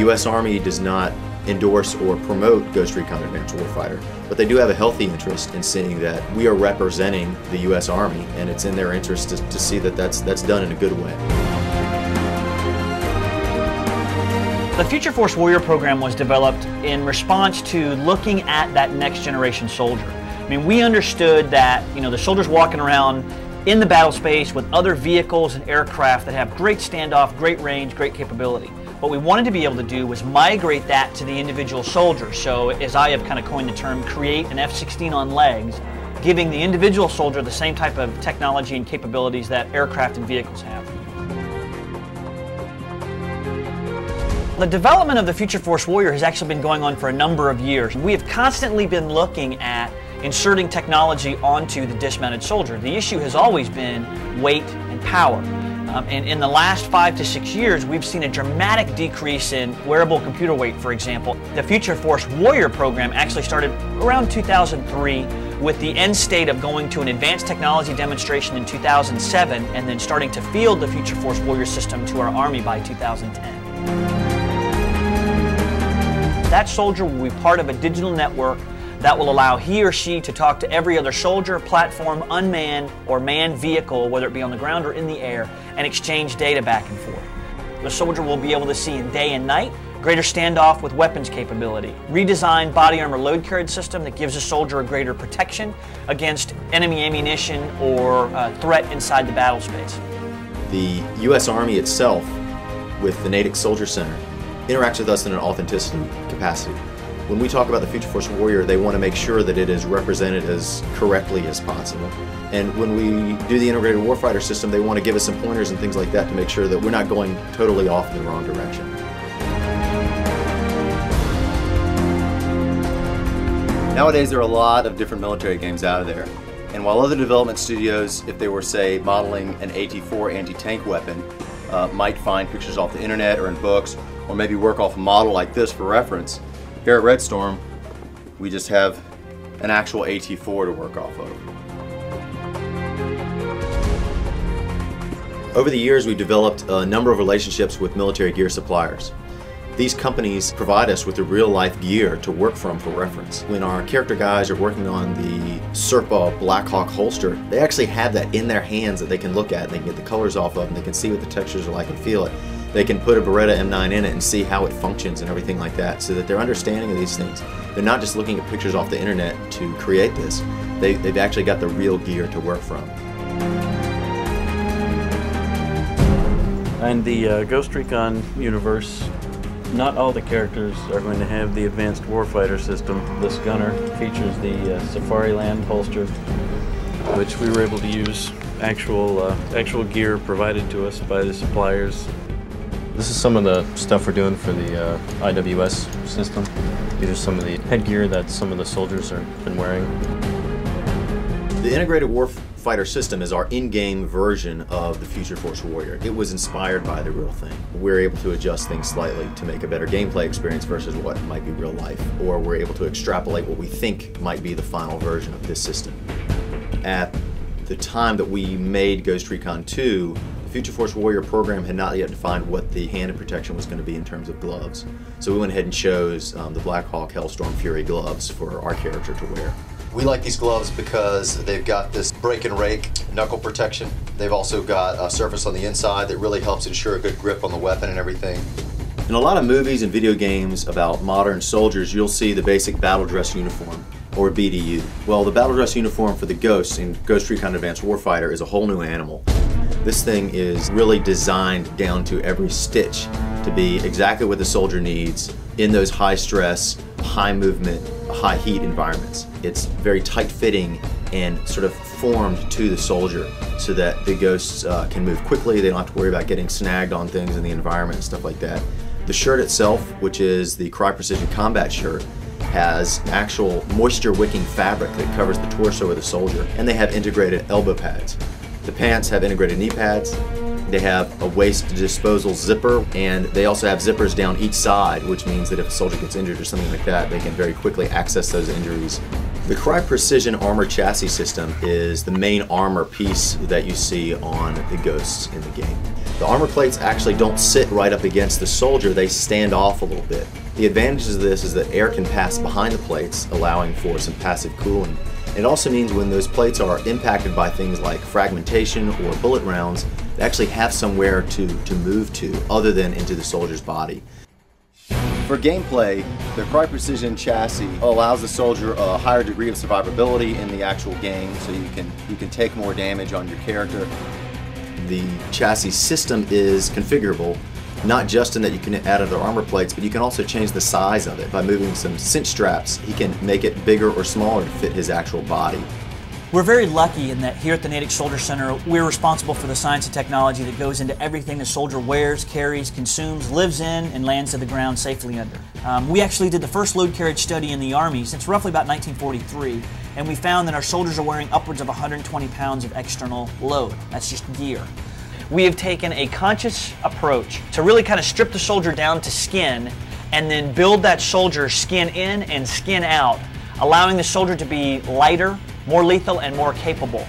U.S. Army does not endorse or promote Ghost Recon Advanced Warfighter, but they do have a healthy interest in seeing that we are representing the U.S. Army, and it's in their interest to see that that's done in a good way. The Future Force Warrior program was developed in response to looking at that next generation soldier. I mean, we understood that, the soldiers walking around in the battle space with other vehicles and aircraft that have great standoff, great range, great capability. What we wanted to be able to do was migrate that to the individual soldier. So, as I have kind of coined the term, create an F-16 on legs, giving the individual soldier the same type of technology and capabilities that aircraft and vehicles have. The development of the Future Force Warrior has actually been going on for a number of years. We have constantly been looking at inserting technology onto the dismounted soldier. The issue has always been weight and power. And in the last 5 to 6 years, we've seen a dramatic decrease in wearable computer weight, for example. The Future Force Warrior program actually started around 2003 with the end state of going to an advanced technology demonstration in 2007 and then starting to field the Future Force Warrior system to our Army by 2010. That soldier will be part of a digital network that will allow he or she to talk to every other soldier, platform, unmanned, or manned vehicle, whether it be on the ground or in the air, and exchange data back and forth. The soldier will be able to see in day and night, greater standoff with weapons capability, redesigned body armor load carriage system that gives the soldier a greater protection against enemy ammunition or threat inside the battle space. The U.S. Army itself, with the Natick Soldier Center, interacts with us in an authenticity capacity. When we talk about the Future Force Warrior, they want to make sure that it is represented as correctly as possible. And when we do the integrated warfighter system, they want to give us some pointers and things like that to make sure that we're not going totally off in the wrong direction. Nowadays, there are a lot of different military games out there. And while other development studios, if they were, say, modeling an AT-4 anti-tank weapon, might find pictures off the internet or in books, or maybe work off a model like this for reference, here at Red Storm, we just have an actual AT-4 to work off of. Over the years, we've developed a number of relationships with military gear suppliers. These companies provide us with the real-life gear to work from for reference. When our character guys are working on the Serpa Blackhawk holster, they actually have that in their hands that they can look at, and they can get the colors off of, and they can see what the textures are like and feel it. They can put a Beretta M9 in it and see how it functions and everything like that, so that they're understanding of these things. They're not just looking at pictures off the internet to create this. They've actually got the real gear to work from. In the Ghost Recon universe, not all the characters are going to have the advanced warfighter system. This gunner features the Safariland holster, which we were able to use actual gear provided to us by the suppliers. This is some of the stuff we're doing for the IWS system. These are some of the headgear that some of the soldiers have been wearing. The integrated warfighter system is our in-game version of the Future Force Warrior. It was inspired by the real thing. We're able to adjust things slightly to make a better gameplay experience versus what might be real life, or we're able to extrapolate what we think might be the final version of this system. At the time that we made Ghost Recon 2, Future Force Warrior program had not yet defined what the hand protection was going to be in terms of gloves. So we went ahead and chose the Blackhawk Hellstorm Fury gloves for our character to wear. We like these gloves because they've got this break and rake knuckle protection. They've also got a surface on the inside that really helps ensure a good grip on the weapon and everything. In a lot of movies and video games about modern soldiers, you'll see the basic battle dress uniform, or BDU. Well, the battle dress uniform for the Ghosts in Ghost Recon Advanced Warfighter is a whole new animal. This thing is really designed down to every stitch to be exactly what the soldier needs in those high stress, high movement, high heat environments. It's very tight fitting and sort of formed to the soldier so that the Ghosts can move quickly. They don't have to worry about getting snagged on things in the environment and stuff like that. The shirt itself, which is the Cry Precision Combat shirt, has actual moisture wicking fabric that covers the torso of the soldier, and they have integrated elbow pads. The pants have integrated knee pads. They have a waist disposal zipper, and they also have zippers down each side, which means that if a soldier gets injured or something like that, they can very quickly access those injuries. The Cry Precision armor chassis system is the main armor piece that you see on the Ghosts in the game. The armor plates actually don't sit right up against the soldier, they stand off a little bit. The advantages of this is that air can pass behind the plates, allowing for some passive cooling. It also means when those plates are impacted by things like fragmentation or bullet rounds, they actually have somewhere to move to other than into the soldier's body. For gameplay, the Cry Precision chassis allows the soldier a higher degree of survivability in the actual game, so you can take more damage on your character. The chassis system is configurable, not just in that you can add other armor plates, but you can also change the size of it. By moving some cinch straps, he can make it bigger or smaller to fit his actual body. We're very lucky in that here at the Natick Soldier Center, we're responsible for the science and technology that goes into everything the soldier wears, carries, consumes, lives in, and lands to the ground safely under. We actually did the first load carriage study in the Army since roughly about 1943, and we found that our soldiers are wearing upwards of 120 pounds of external load. That's just gear. We have taken a conscious approach to really kind of strip the soldier down to skin and then build that soldier skin in and skin out, allowing the soldier to be lighter, more lethal, and more capable.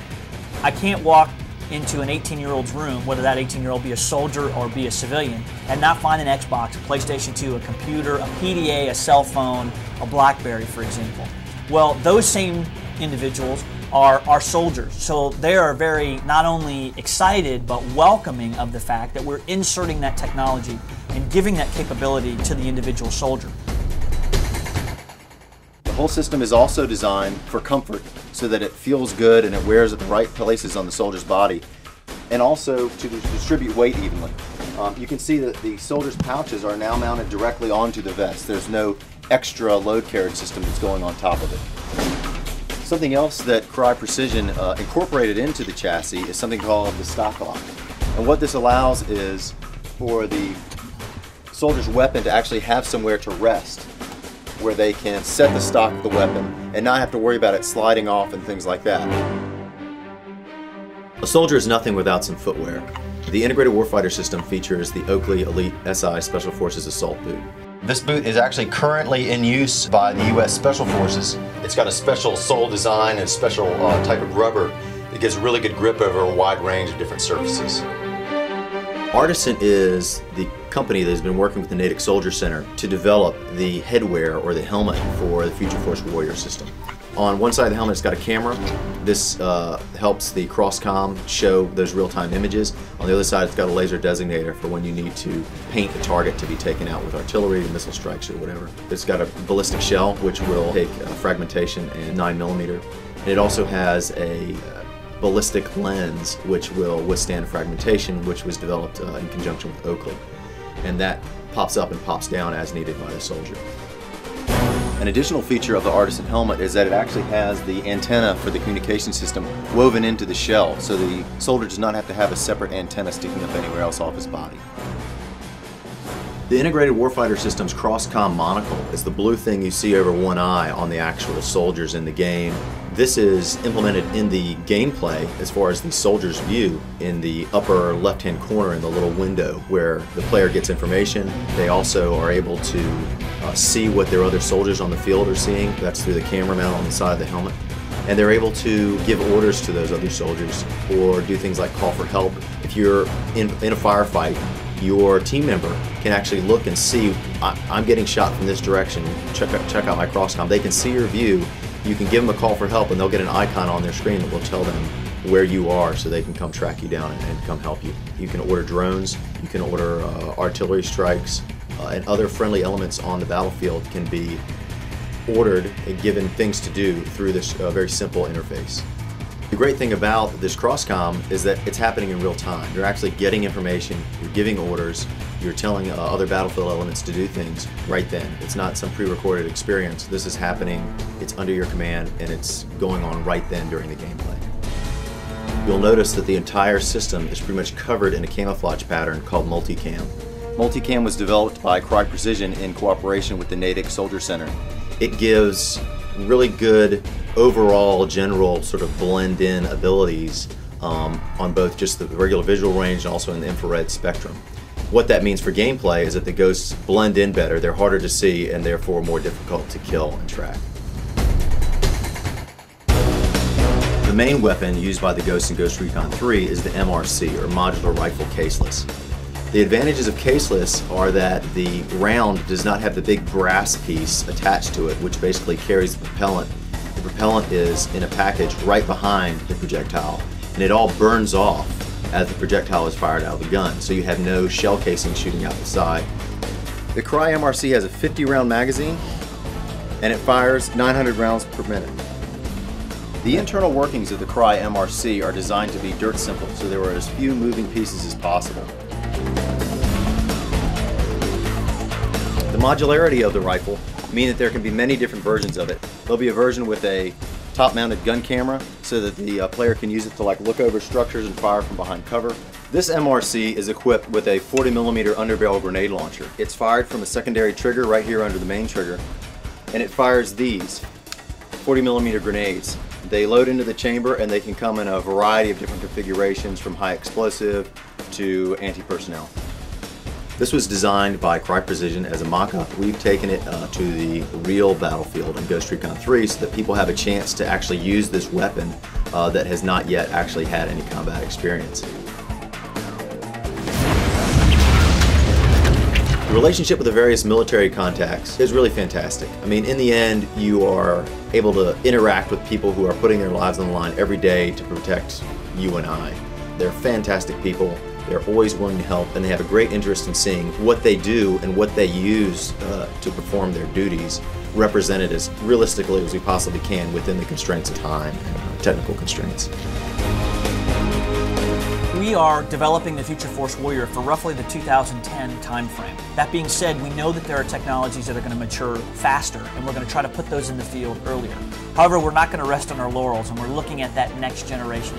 I can't walk into an 18-year-old's room, whether that 18-year-old be a soldier or be a civilian, and not find an Xbox, a PlayStation 2, a computer, a PDA, a cell phone, a BlackBerry, for example. Well, those same individuals are our soldiers, so they are very not only excited but welcoming of the fact that we're inserting that technology and giving that capability to the individual soldier. The whole system is also designed for comfort so that it feels good and it wears at the right places on the soldier's body, and also to distribute weight evenly. You can see that the soldier's pouches are now mounted directly onto the vest. There's no extra load carriage system that's going on top of it. Something else that Cry Precision incorporated into the chassis is something called the stock lock. And what this allows is for the soldier's weapon to actually have somewhere to rest, where they can set the stock of the weapon and not have to worry about it sliding off and things like that. A soldier is nothing without some footwear. The integrated warfighter system features the Oakley Elite SI Special Forces Assault Boot. This boot is actually currently in use by the U.S. Special Forces. It's got a special sole design and a special type of rubber that gives really good grip over a wide range of different surfaces. Artisan is the company that has been working with the Natick Soldier Center to develop the headwear or the helmet for the Future Force Warrior system. On one side of the helmet it's got a camera. This helps the cross-comm show those real-time images. On the other side it's got a laser designator for when you need to paint a target to be taken out with artillery, missile strikes, or whatever. It's got a ballistic shell which will take fragmentation and 9mm. And it also has a ballistic lens which will withstand fragmentation, which was developed in conjunction with Oakley. And that pops up and pops down as needed by the soldier. An additional feature of the Artisan helmet is that it actually has the antenna for the communication system woven into the shell, so the soldier does not have to have a separate antenna sticking up anywhere else off his body. The integrated warfighter system's cross-comm monocle is the blue thing you see over one eye on the actual soldiers in the game. This is implemented in the gameplay as far as the soldier's view in the upper left-hand corner in the little window where the player gets information. They also are able to see what their other soldiers on the field are seeing. That's through the camera mount on the side of the helmet. And they're able to give orders to those other soldiers or do things like call for help. If you're in a firefight, your team member can actually look and see, I'm getting shot from this direction, check out my cross-comm. They can see your view. You can give them a call for help and they'll get an icon on their screen that will tell them where you are so they can come track you down and come help you. You can order drones, you can order artillery strikes, and other friendly elements on the battlefield can be ordered and given things to do through this very simple interface. The great thing about this cross-comm is that it's happening in real time. You're actually getting information, you're giving orders, you're telling other battlefield elements to do things right then. It's not some pre-recorded experience. This is happening, it's under your command, and it's going on right then during the gameplay. You'll notice that the entire system is pretty much covered in a camouflage pattern called multicam. Multicam was developed by Cry Precision in cooperation with the Natick Soldier Center. It gives really good overall general sort of blend-in abilities on both just the regular visual range and also in the infrared spectrum. What that means for gameplay is that the ghosts blend in better, they're harder to see, and therefore more difficult to kill and track. The main weapon used by the Ghosts in Ghost Recon 3 is the MRC, or Modular Rifle Caseless. The advantages of caseless are that the round does not have the big brass piece attached to it, which basically carries the propellant. The propellant is in a package right behind the projectile, and it all burns off as the projectile is fired out of the gun, so you have no shell casing shooting out the side. The Crye MRC has a 50-round magazine, and it fires 900 rounds per minute. The internal workings of the Crye MRC are designed to be dirt simple, so there are as few moving pieces as possible. The modularity of the rifle means that there can be many different versions of it. There'll be a version with a top-mounted gun camera so that the player can use it to look over structures and fire from behind cover. This MRC is equipped with a 40mm underbarrel grenade launcher. It's fired from a secondary trigger right here under the main trigger, and it fires these 40mm grenades. They load into the chamber and they can come in a variety of different configurations, from high explosive to anti-personnel. This was designed by Crye Precision as a mock-up. We've taken it to the real battlefield in Ghost Recon 3 so that people have a chance to actually use this weapon that has not yet actually had any combat experience. The relationship with the various military contacts is really fantastic. I mean, in the end, you are able to interact with people who are putting their lives on the line every day to protect you and I. They're fantastic people. They're always willing to help, and they have a great interest in seeing what they do and what they use to perform their duties represented as realistically as we possibly can within the constraints of time and technical constraints. We are developing the Future Force Warrior for roughly the 2010 timeframe. That being said, we know that there are technologies that are going to mature faster, and we're going to try to put those in the field earlier. However, we're not going to rest on our laurels, and we're looking at that next generation.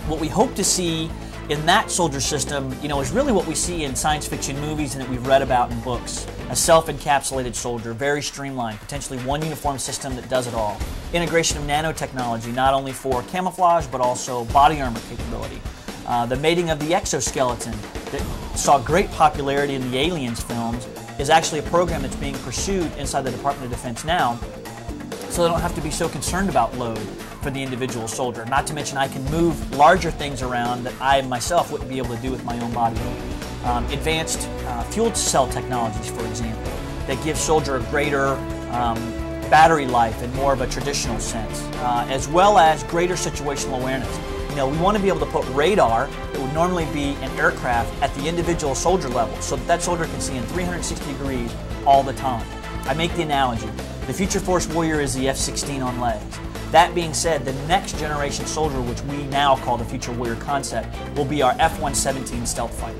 What we hope to see in that soldier system, is really what we see in science fiction movies and that we've read about in books. A self-encapsulated soldier, very streamlined, potentially one uniform system that does it all. Integration of nanotechnology, not only for camouflage, but also body armor capability. The mating of the exoskeleton that saw great popularity in the Aliens films is actually a program that's being pursued inside the Department of Defense now, so they don't have to be so concerned about load for the individual soldier. Not to mention I can move larger things around that I myself wouldn't be able to do with my own body. Advanced fuel cell technologies, for example, that give soldier a greater battery life in more of a traditional sense, as well as greater situational awareness. We want to be able to put radar that would normally be an aircraft at the individual soldier level so that soldier can see in 360 degrees all the time. I make the analogy. The Future Force Warrior is the F-16 on legs. That being said, the next generation soldier, which we now call the Future Warrior concept, will be our F-117 stealth fighter.